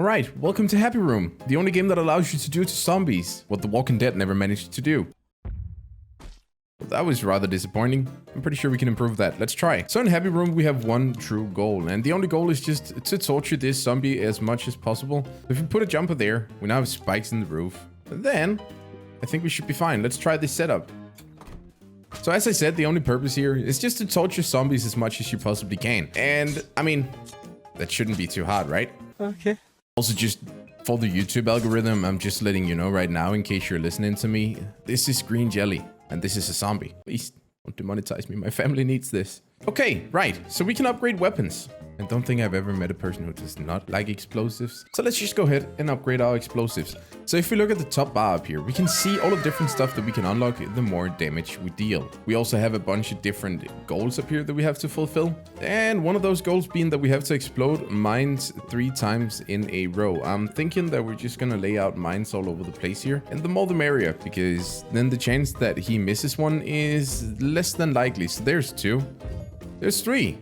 Alright, welcome to Happy Room, the only game that allows you to do to zombies what The Walking Dead never managed to do. Well, that was rather disappointing. I'm pretty sure we can improve that. Let's try. So in Happy Room we have one true goal, and the only goal is just to torture this zombie as much as possible. If we put a jumper there, we now have spikes in the roof. And then, I think we should be fine. Let's try this setup. So as I said, the only purpose here is just to torture zombies as much as you possibly can. And, I mean, that shouldn't be too hard, right? Okay. Also, just for the YouTube algorithm, I'm just letting you know right now, in case you're listening to me, this is green jelly, and this is a zombie. Please don't demonetize me. My family needs this. Okay, right. So we can upgrade weapons. I don't think I've ever met a person who does not like explosives. So let's just go ahead and upgrade our explosives. So if we look at the top bar up here, we can see all the different stuff that we can unlock the more damage we deal. We also have a bunch of different goals up here that we have to fulfill. And one of those goals being that we have to explode mines 3 times in a row. I'm thinking that we're just gonna lay out mines all over the place here. And the more the merrier, because then the chance that he misses one is less than likely. So there's 2. There's 3.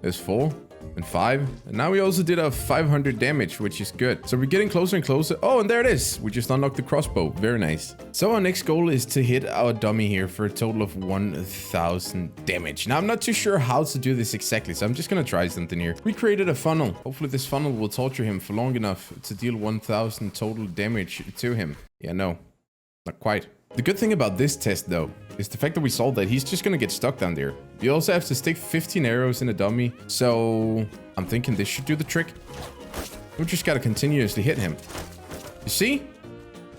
There's 4. And 5. And now we also did a 500 damage, which is good. So we're getting closer and closer. Oh, and there it is. We just unlocked the crossbow. Very nice. So our next goal is to hit our dummy here for a total of 1000 damage. Now, I'm not too sure how to do this exactly, so I'm just gonna try something here. We created a funnel. Hopefully this funnel will torture him for long enough to deal 1000 total damage to him. Yeah, no. Not quite. The good thing about this test, though, is the fact that we saw that he's just gonna get stuck down there. You also have to stick 15 arrows in a dummy, so I'm thinking this should do the trick. We just gotta continuously hit him. You see?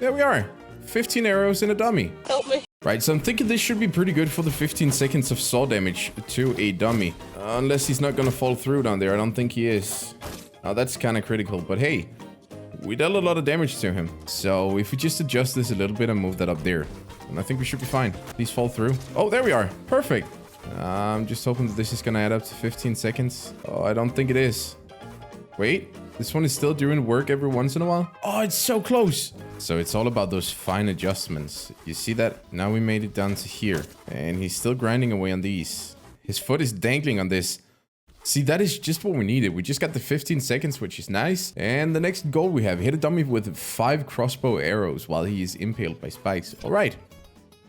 There we are. 15 arrows in a dummy. Help me. Right, so I'm thinking this should be pretty good for the 15 seconds of saw damage to a dummy. Unless he's not gonna fall through down there. I don't think he is. Now that's kind of critical, but hey. We dealt a lot of damage to him. So if we just adjust this a little bit and move that up there, then I think we should be fine. Please fall through. Oh, there we are. Perfect. I'm just hoping that this is going to add up to 15 seconds. Oh, I don't think it is. Wait, this one is still doing work every once in a while. Oh, it's so close. So it's all about those fine adjustments. You see that? Now we made it down to here. And he's still grinding away on these. His foot is dangling on this. See, that is just what we needed. We just got the 15 seconds, which is nice. And the next goal we have, hit a dummy with 5 crossbow arrows while he is impaled by spikes. All right.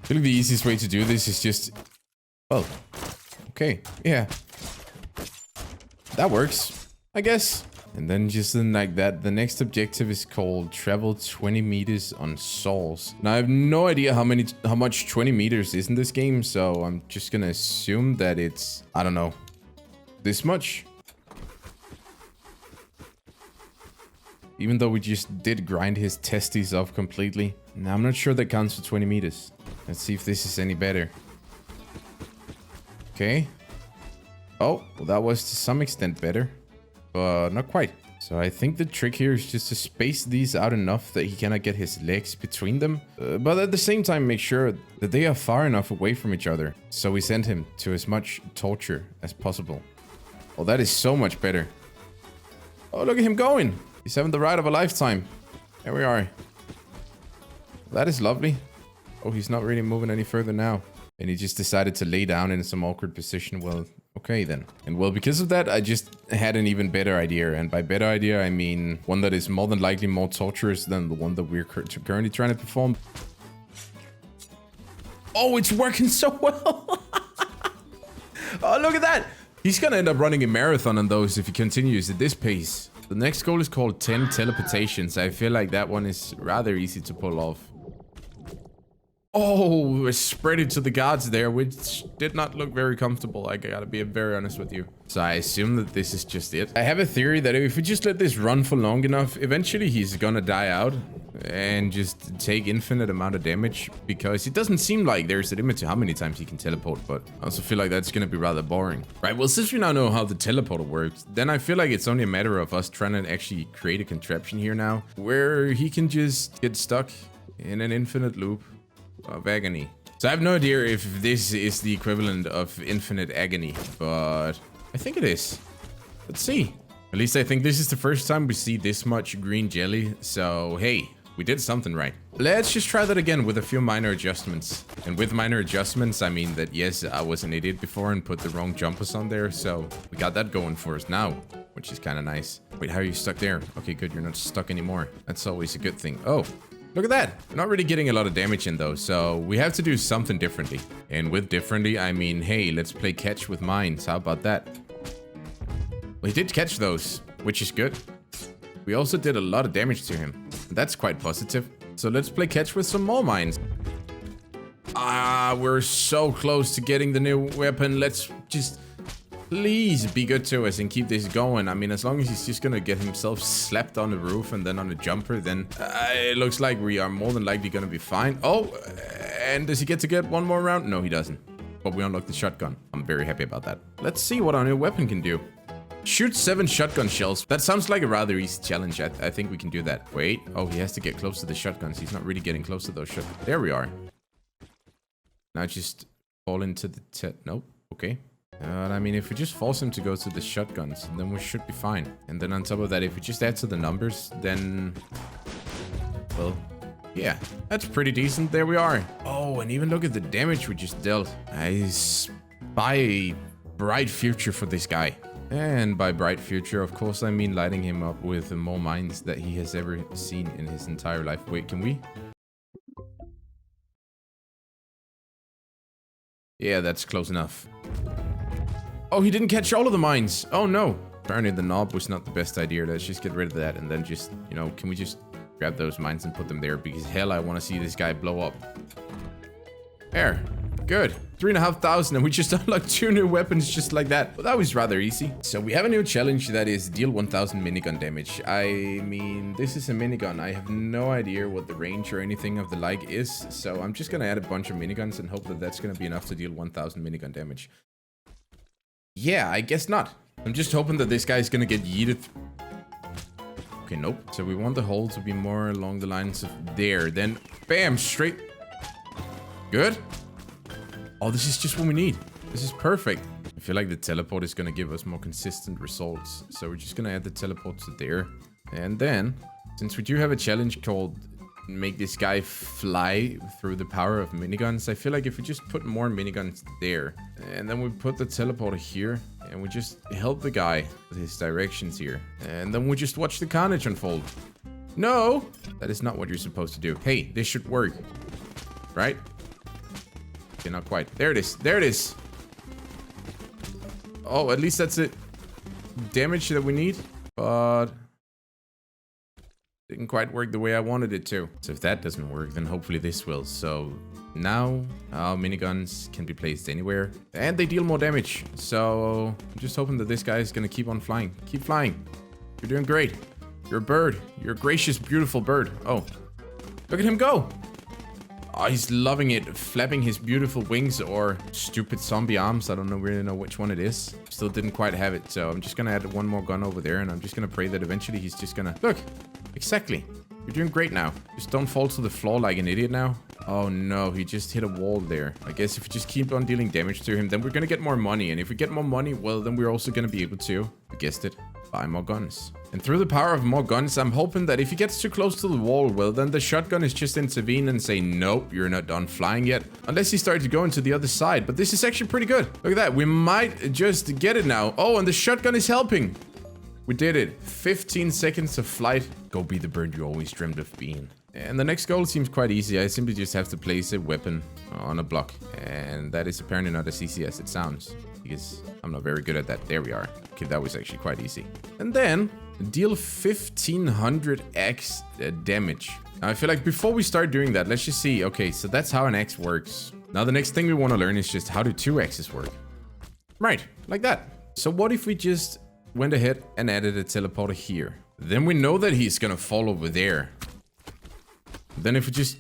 I feel like the easiest way to do this is just... Oh. Okay. Yeah. That works, I guess. And then just like that, the next objective is called travel 20 meters on saws. Now, I have no idea how much 20 meters is in this game, so I'm just gonna assume that it's, I don't know, this much. Even though we just did grind his testes off completely. Now, I'm not sure that counts for 20 meters. Let's see if this is any better. Okay. Oh, well, that was to some extent better, but not quite. So I think the trick here is just to space these out enough that he cannot get his legs between them, but at the same time make sure that they are far enough away from each other. So we send him to as much torture as possible. Oh, that is so much better. Oh, look at him going. He's having the ride of a lifetime. There we are. That is lovely. Oh, he's not really moving any further now. And he just decided to lay down in some awkward position. Well, okay then. And well, because of that, I just had an even better idea. And by better idea, I mean one that is more than likely more torturous than the one that we're currently trying to perform. Oh, it's working so well. Oh, look at that. He's gonna end up running a marathon on those if he continues at this pace. The next goal is called 10 teleportations. I feel like that one is rather easy to pull off. Oh, I spread it to the guards there, which did not look very comfortable. I gotta be very honest with you. So I assume that this is just it. I have a theory that if we just let this run for long enough, eventually he's gonna die out and just take infinite amount of damage, because it doesn't seem like there's a limit to how many times he can teleport, but I also feel like that's gonna be rather boring. Right, well, since we now know how the teleporter works, then I feel like it's only a matter of us trying to actually create a contraption here now where he can just get stuck in an infinite loop of agony. So I have no idea if this is the equivalent of infinite agony, but I think it is. Let's see. At least I think this is the first time we see this much green jelly, so hey, We did something right. Let's just try that again with a few minor adjustments. And with minor adjustments, I mean that, yes, I was an idiot before and put the wrong jumpers on there. So we got that going for us now, which is kind of nice. Wait, how are you stuck there? Okay, good. You're not stuck anymore. That's always a good thing. Oh, look at that. We're not really getting a lot of damage in though. So we have to do something differently. And with differently, I mean, hey, let's play catch with mines. How about that? Well, he did catch those, which is good. We also did a lot of damage to him. That's quite positive. So let's play catch with some more mines. Ah, we're so close to getting the new weapon. Let's just please be good to us and keep this going. I mean, as long as he's just gonna get himself slapped on the roof and then on a jumper, then it looks like we are more than likely gonna be fine. Oh, and does he get to get one more round? No, he doesn't. But we unlocked the shotgun. I'm very happy about that. Let's see what our new weapon can do. Shoot 7 shotgun shells. That sounds like a rather easy challenge. I think we can do that. Wait. Oh, he has to get close to the shotguns. He's not really getting close to those shotguns. There we are. Now just fall into the... Nope. Okay. I mean, if we just force him to go to the shotguns, then we should be fine. And then on top of that, if we just add to the numbers, then... Well, yeah. That's pretty decent. There we are. Oh, and even look at the damage we just dealt. I spy a bright future for this guy. And by bright future, of course, I mean lighting him up with more mines that he has ever seen in his entire life. Wait, can we? Yeah, that's close enough. Oh, he didn't catch all of the mines. Oh, no. Apparently the knob was not the best idea. Let's just get rid of that and then just, you know, can we just grab those mines and put them there? Because hell, I want to see this guy blow up. There. Good. 3,500 and we just unlocked 2 new weapons just like that. Well, that was rather easy. So we have a new challenge that is deal 1,000 minigun damage. I mean, this is a minigun. I have no idea what the range or anything of the like is. So I'm just going to add a bunch of miniguns and hope that that's going to be enough to deal 1,000 minigun damage. Yeah, I guess not. I'm just hoping that this guy is going to get yeeted. Okay, nope. So we want the hole to be more along the lines of there. Then, bam, straight. Good. Oh, this is just what we need. This is perfect. I feel like the teleport is going to give us more consistent results. So we're just going to add the teleport to there. And then, since we do have a challenge called make this guy fly through the power of miniguns, I feel like if we just put more miniguns there, and then we put the teleporter here, and we just help the guy with his directions here, and then we just watch the carnage unfold. No! That is not what you're supposed to do. Hey, this should work. Right? Okay, not quite. There it is. There it is. Oh, at least that's it. Damage that we need. But didn't quite work the way I wanted it to. So if that doesn't work, then hopefully this will. So now our miniguns can be placed anywhere. And they deal more damage. So I'm just hoping that this guy is going to keep on flying. Keep flying. You're doing great. You're a bird. You're a gracious, beautiful bird. Oh, look at him go. Oh, he's loving it, flapping his beautiful wings or stupid zombie arms. I don't really know which one it is. Still didn't quite have it, so I'm just gonna add one more gun over there, and I'm just gonna pray that eventually he's just gonna... Look! Exactly. You're doing great now. Just don't fall to the floor like an idiot now. Oh no, he just hit a wall there. I guess if we just keep on dealing damage to him, then we're gonna get more money. And if we get more money, well, then we're also gonna be able to, you guessed it, buy more guns. And through the power of more guns, I'm hoping that if he gets too close to the wall, well, then the shotgun is just intervene and say, nope, you're not done flying yet. Unless he started to go into the other side. But this is actually pretty good. Look at that. We might just get it now. Oh, and the shotgun is helping. We did it. 15 seconds of flight. Go be the bird you always dreamed of being. And the next goal seems quite easy. I simply just have to place a weapon on a block. And that is apparently not as easy as it sounds, because I'm not very good at that. There we are. Okay, that was actually quite easy. And then deal 1,500x damage. Now, I feel like before we start doing that, let's just see. Okay, so that's how an X works. Now, the next thing we want to learn is just how do 2 X's work. Right, like that. So what if we just went ahead and added a teleporter here? Then we know that he's gonna fall over there. Then if we just...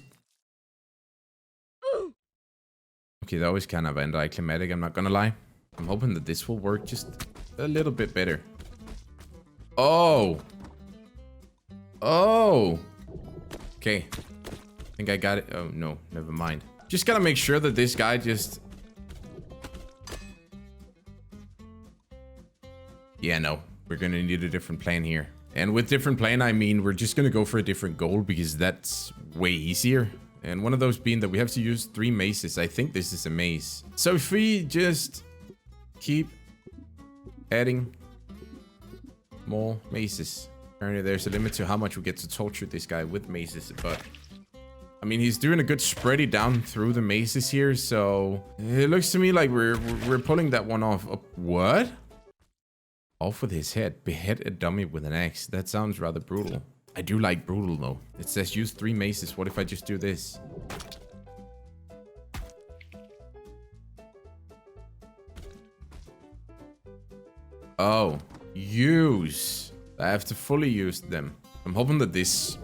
Okay, that was kind of anticlimactic, I'm not gonna lie. I'm hoping that this will work just a little bit better. Oh! Oh! Okay. I think I got it. Oh, no. Never mind. Just gotta make sure that this guy just... Yeah, no. We're gonna need a different plan here. And with different plan, I mean, we're just gonna go for a different goal because that's way easier. And one of those being that we have to use 3 maces. I think this is a mace. So if we just keep adding more maces. Apparently there's a limit to how much we get to torture this guy with maces, but I mean, he's doing a good spready down through the maces here, so it looks to me like we're pulling that one off. Oh, what? Off with his head. Behead a dummy with an axe. That sounds rather brutal. I do like brutal though. It says use 3 maces. What if I just do this? Oh, use. I have to fully use them. I'm hoping that this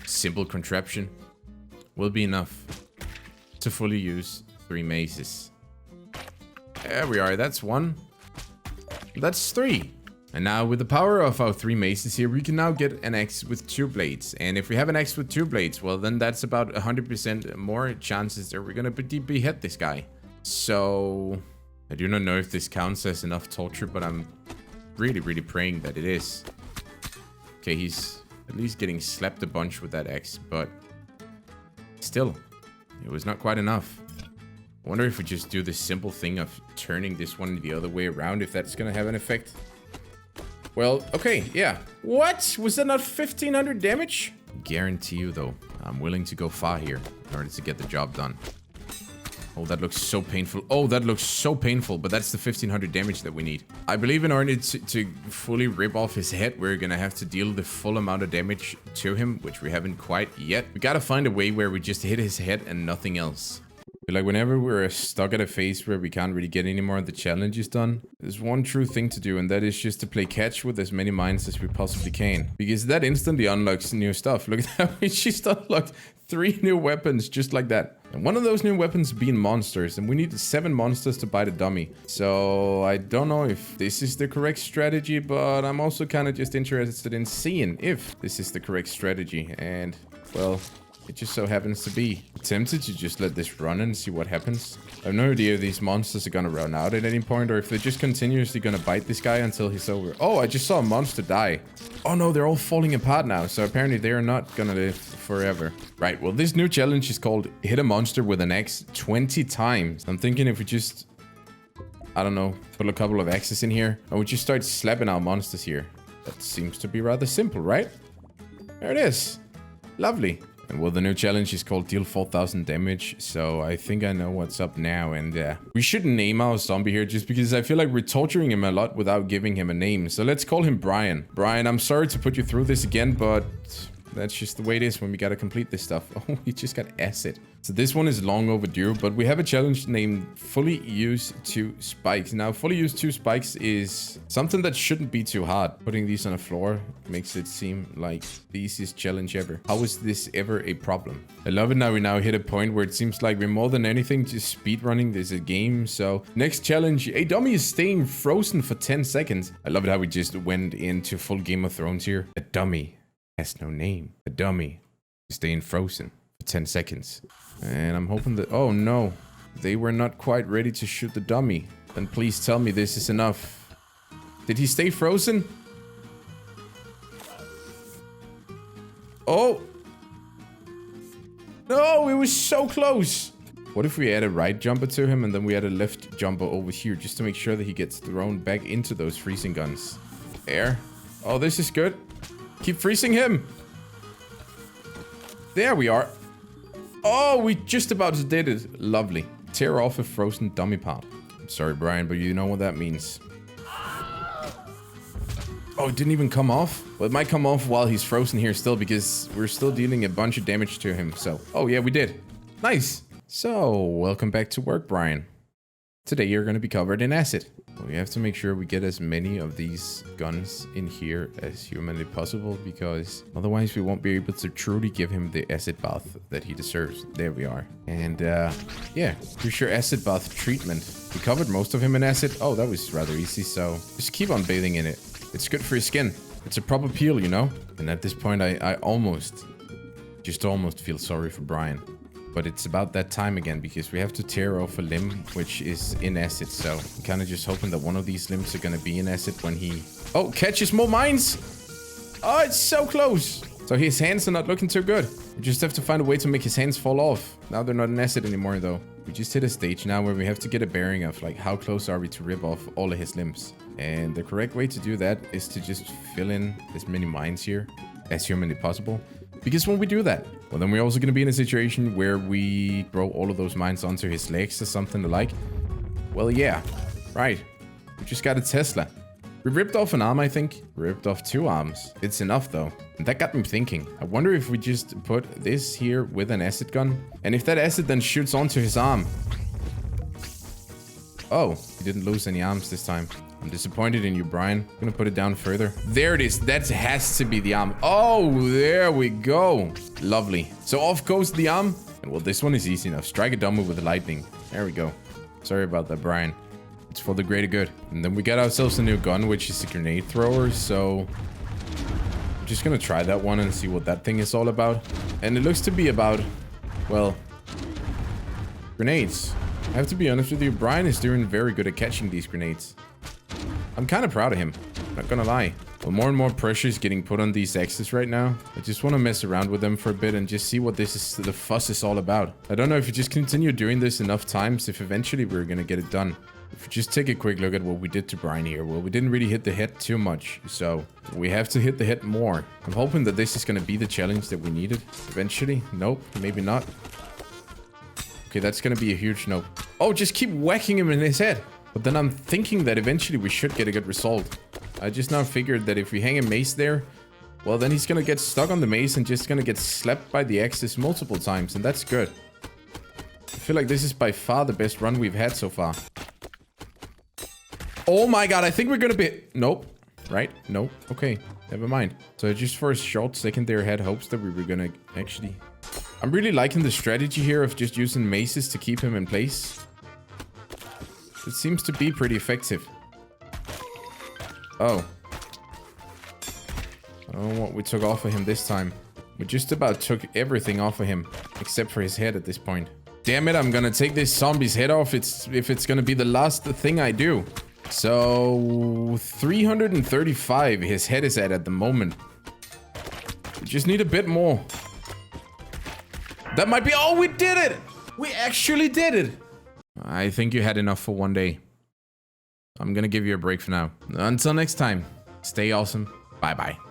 simple contraption will be enough to fully use 3 maces. There we are. That's 1. That's 3. And now with the power of our 3 maces here, we can now get an axe with 2 blades. And if we have an axe with 2 blades, well, then that's about 100% more chances that we're gonna behead this guy. So I do not know if this counts as enough torture, but I'm really praying that it is. Okay, he's at least getting slapped a bunch with that axe, but still, it was not quite enough. I wonder if we just do the simple thing of turning this one the other way around, if that's gonna have an effect. Well, okay, yeah. What? Was that not 1500 damage? Guarantee you, though, I'm willing to go far here in order to get the job done. Oh, that looks so painful. Oh, that looks so painful, but that's the 1500 damage that we need. I believe in order to fully rip off his head, we're gonna have to deal the full amount of damage to him, which we haven't quite yet. We gotta find a way where we just hit his head and nothing else. Like, whenever we're stuck at a phase where we can't really get any more of the challenges done, there's one true thing to do, and that is just to play catch with as many mines as we possibly can. Because that instantly unlocks new stuff. Look at that, we just unlocked 3 new weapons just like that. And one of those new weapons being monsters, and we need 7 monsters to bite a dummy. So I don't know if this is the correct strategy, but I'm also kind of just interested in seeing if this is the correct strategy. And, well, it just so happens to be. I'm tempted to just let this run and see what happens. I have no idea if these monsters are gonna run out at any point, or if they're just continuously gonna bite this guy until he's over. Oh, I just saw a monster die. Oh no, they're all falling apart now, so apparently they're not gonna live forever. Right, well, this new challenge is called hit a monster with an axe 20 times. I'm thinking if we just, I don't know, put a couple of axes in here, and we just start slapping our monsters here. That seems to be rather simple, right? There it is. Lovely. And well, the new challenge is called deal 4000 damage, so I think I know what's up now. And we shouldn't name our zombie here just because I feel like we're torturing him a lot without giving him a name. So let's call him Brian. Brian, I'm sorry to put you through this again, but that's just the way it is when we gotta complete this stuff. Oh, we just got acid. So this one is long overdue, but we have a challenge named fully use 2 spikes. Now, fully use 2 spikes is something that shouldn't be too hard. Putting these on the floor makes it seem like the easiest challenge ever. How is this ever a problem? I love it now. We now hit a point where it seems like we're more than anything just speedrunning this game. So next challenge, a dummy is staying frozen for 10 seconds. I love it how we just went into full Game of Thrones here. A dummy has no name. A dummy is staying frozen for 10 seconds. And I'm hoping that... Oh no, they were not quite ready to shoot the dummy. Then please tell me this is enough. Did he stay frozen? Oh! No, it was so close! What if we add a right jumper to him and then we add a left jumper over here just to make sure that he gets thrown back into those freezing guns? There. Oh, this is good. Keep freezing him. There we are. Oh, we just about did it. Lovely. Tear off a frozen dummy part. I'm sorry, Brian, but you know what that means. Oh, it didn't even come off? Well, it might come off while he's frozen here still because we're still dealing a bunch of damage to him. So, oh yeah, we did. Nice. So, welcome back to work, Brian. Today you're going to be covered in acid. We have to make sure we get as many of these guns in here as humanly possible because otherwise we won't be able to truly give him the acid bath that he deserves. There we are. And yeah, pretty sure acid bath treatment. We covered most of him in acid. Oh, that was rather easy. So just keep on bathing in it. It's good for your skin. It's a proper peel, you know? And at this point, I almost feel sorry for Brian. But it's about that time again because we have to tear off a limb which is in acid. So I'm kind of just hoping that one of these limbs are going to be in acid when he... Oh, catches more mines! Oh, it's so close. So his hands are not looking too good. We just have to find a way to make his hands fall off. Now they're not an asset anymore, though. We just hit a stage now where we have to get a bearing of, like, how close are we to rip off all of his limbs. And the correct way to do that is to just fill in as many mines here as humanly possible. Because when we do that, well, then we're also going to be in a situation where we throw all of those mines onto his legs or something like. Well, yeah. Right. We just got a Tesla. We ripped off an arm, I think. We ripped off 2 arms. It's enough, though. And that got me thinking. I wonder if we just put this here with an acid gun. And if that acid then shoots onto his arm. Oh, he didn't lose any arms this time. I'm disappointed in you, Brian. I'm gonna put it down further. There it is. That has to be the arm. Oh, there we go. Lovely. So off goes the arm. And well, this one is easy enough. Strike a dummy with the lightning. There we go. Sorry about that, Brian. It's for the greater good. And then we got ourselves a new gun, which is a grenade thrower. So I'm just gonna try that one and see what that thing is all about. And it looks to be about, well, grenades. I have to be honest with you, Brian is doing very good at catching these grenades. I'm kind of proud of him, not gonna lie. Well, more and more pressure is getting put on these axes right now. I just want to mess around with them for a bit and just see what the fuss is all about. I don't know if you just continue doing this enough times, if eventually we're gonna get it done. If we just take a quick look at what we did to Brian here, well, we didn't really hit the head too much, so we have to hit the head more. I'm hoping that this is gonna be the challenge that we needed eventually. Nope, maybe not. Okay, that's gonna be a huge nope. Oh, just keep whacking him in his head. But then I'm thinking that eventually we should get a good result. I just now figured that if we hang a mace there, well, then he's gonna get stuck on the mace and just gonna get slapped by the axes multiple times, and that's good. I feel like this is by far the best run we've had so far. Oh my god, I think we're gonna be... Nope. Right? Nope. Okay, never mind. So just for a short second there, had hopes that we were gonna actually... I'm really liking the strategy here of just using maces to keep him in place. It seems to be pretty effective. Oh. I don't know what we took off of him this time. We just about took everything off of him, except for his head at this point. Damn it, I'm gonna take this zombie's head off if it's gonna be the last thing I do. So, 335 his head is at the moment. We just need a bit more. That might be... Oh, we did it! We actually did it! I think you had enough for one day. I'm gonna give you a break for now. Until next time, stay awesome. Bye-bye.